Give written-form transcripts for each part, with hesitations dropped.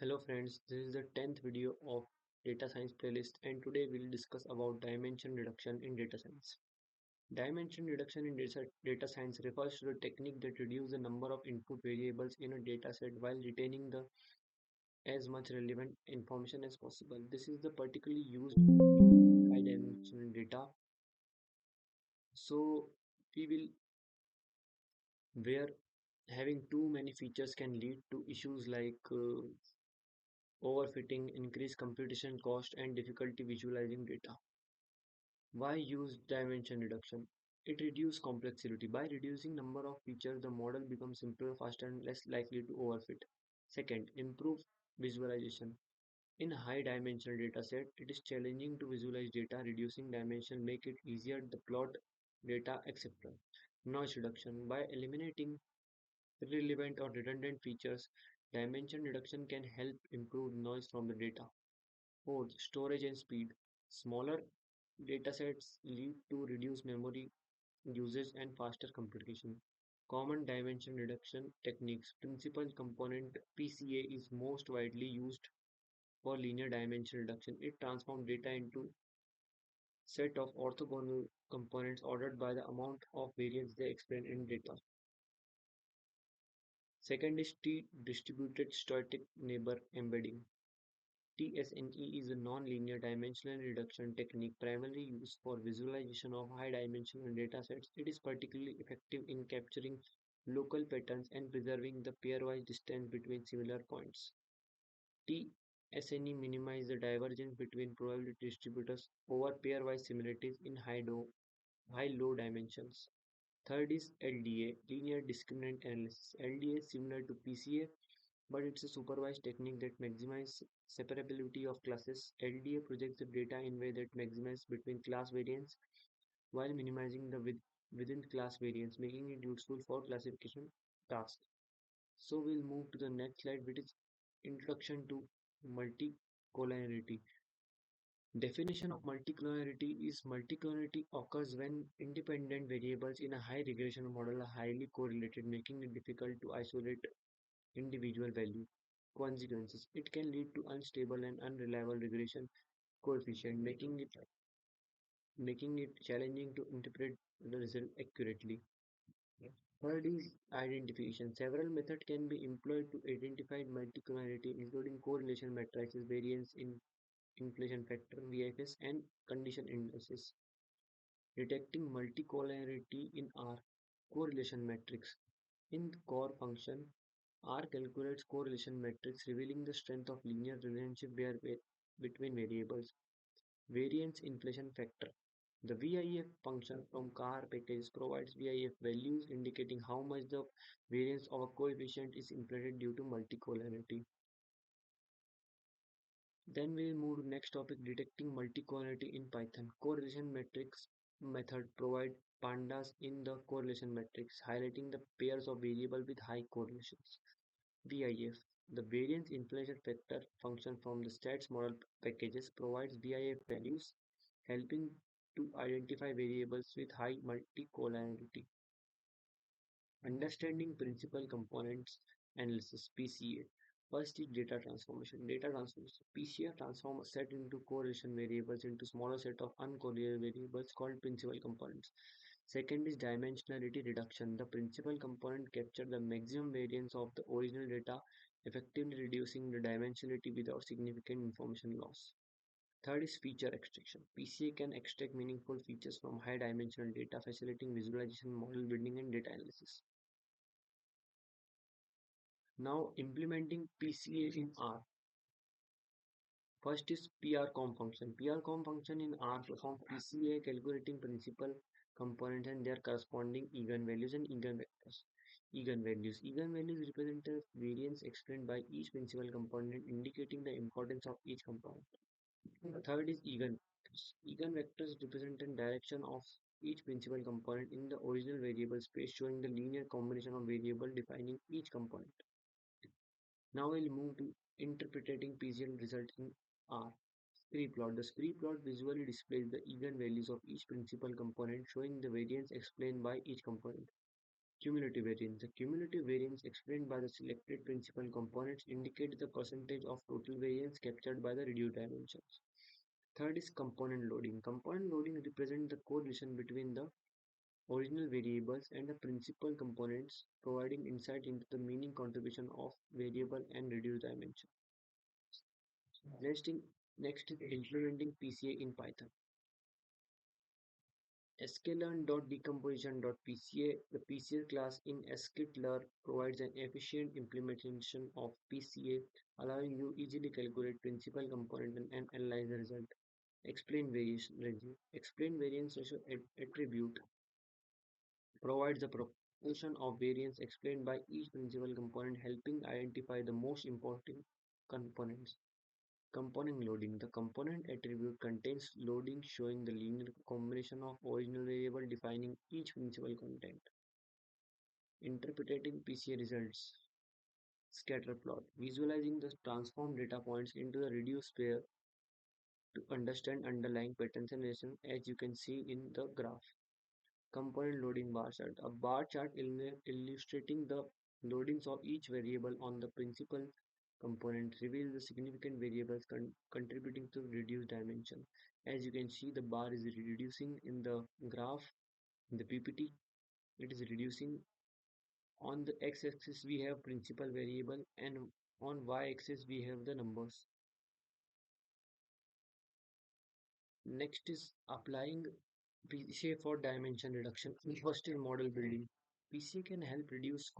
Hello friends, this is the 10th video of data science playlist and today we'll discuss about dimension reduction in data science. Dimension reduction in data science refers to the technique that reduces the number of input variables in a data set while retaining the as much relevant information as possible. This is the particularly used in high dimensional data. So we will where having too many features can lead to issues like overfitting, increased computation cost and difficulty visualizing data. Why use dimension reduction? It reduces complexity. By reducing number of features, the model becomes simpler, faster, and less likely to overfit. Second, improve visualization. In a high dimensional data set, it is challenging to visualize data. Reducing dimension make it easier to plot data, etc. Noise reduction. By eliminating irrelevant or redundant features, dimension reduction can help improve noise from the data. Fourth, storage and speed. Smaller datasets lead to reduced memory usage and faster computation. Common dimension reduction techniques. Principal component PCA is most widely used for linear dimension reduction. It transforms data into set of orthogonal components ordered by the amount of variance they explain in data. Second is T distributed static neighbor embedding. TSNE is a non-linear dimensional reduction technique primarily used for visualization of high-dimensional datasets. It is particularly effective in capturing local patterns and preserving the pairwise distance between similar points. TSNE minimizes the divergence between probability distributors over pairwise similarities in high-low dimensions. Third is LDA, linear discriminant analysis. LDA is similar to PCA but it's a supervised technique that maximizes separability of classes. LDA projects the data in a way that maximizes between class variance while minimizing the within class variance, making it useful for classification tasks. So we'll move to the next slide, which is introduction to multicollinearity. Definition of multicollinearity is multicollinearity occurs when independent variables in a high regression model are highly correlated, making it difficult to isolate individual value. Consequences. It can lead to unstable and unreliable regression coefficient, making it challenging to interpret the result accurately. Third is identification. Several methods can be employed to identify multicollinearity, including correlation matrices, variance in inflation factor (VIFs), and condition indices. Detecting multicollinearity in R. Correlation matrix. In core function, R calculates correlation matrix revealing the strength of linear relationship between variables. Variance inflation factor. The VIF function from car package provides VIF values indicating how much the variance of a coefficient is inflated due to multicollinearity. Then we'll move to next topic, detecting multicollinearity in Python. Correlation matrix method provide pandas in the correlation matrix, highlighting the pairs of variable with high correlations. VIF. The variance inflation factor function from the stats model packages provides VIF values, helping to identify variables with high multicollinearity. Understanding principal components analysis (PCA). First is data transformation. Data transformation. PCA transform a set into correlation variables into smaller set of uncorrelated variables called principal components. Second is dimensionality reduction. The principal component capture the maximum variance of the original data, effectively reducing the dimensionality without significant information loss. Third is feature extraction. PCA can extract meaningful features from high dimensional data, facilitating visualization, model building, and data analysis. Now implementing PCA in R. First is PRCOM function. PRCOM function in R performs PCA calculating principal components and their corresponding eigenvalues and eigenvectors. Eigenvalues. Eigenvalues represent the variance explained by each principal component, indicating the importance of each component. Third is eigenvectors. Eigenvectors represent the direction of each principal component in the original variable space, showing the linear combination of variables defining each component. Now we'll move to interpreting PCL result in R. Scree plot. The scree plot visually displays the eigenvalues of each principal component, showing the variance explained by each component. Cumulative variance. The cumulative variance explained by the selected principal components indicates the percentage of total variance captured by the reduced dimensions. Third is component loading. Component loading represents the correlation between the original variables and the principal components, providing insight into the meaning contribution of variable and reduced dimension. Next, next is implementing PCA in Python. sklearn.decomposition.pca. The PCA class in sklearn provides an efficient implementation of PCA, allowing you easily calculate principal component and analyze the result. Explain variance ratio. Explain variance ratio attribute provides the proportion of variance explained by each principal component, helping identify the most important components. Component loading. The component attribute contains loading showing the linear combination of original variable defining each principal content. Interpreting PCA results. Scatter plot. Visualizing the transformed data points into the reduced pair to understand underlying patterns and relations as you can see in the graph. Component loading bar chart. A bar chart illustrating the loadings of each variable on the principal component reveals the significant variables contributing to reduced dimension. As you can see, the bar is reducing in the graph, in the PPT. It is reducing. On the x-axis we have principal variable and on y-axis we have the numbers. Next is applying PCA for dimension reduction. First is model building. PCA can help reduce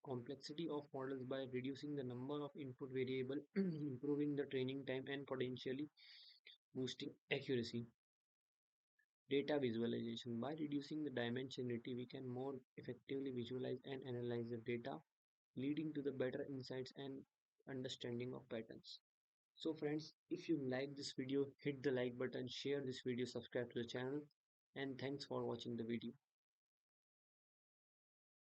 complexity of models by reducing the number of input variable, improving the training time and potentially boosting accuracy. Data visualization. By reducing the dimensionality, we can more effectively visualize and analyze the data, leading to the better insights and understanding of patterns. So friends, if you like this video, hit the like button, share this video, subscribe to the channel, and thanks for watching the video.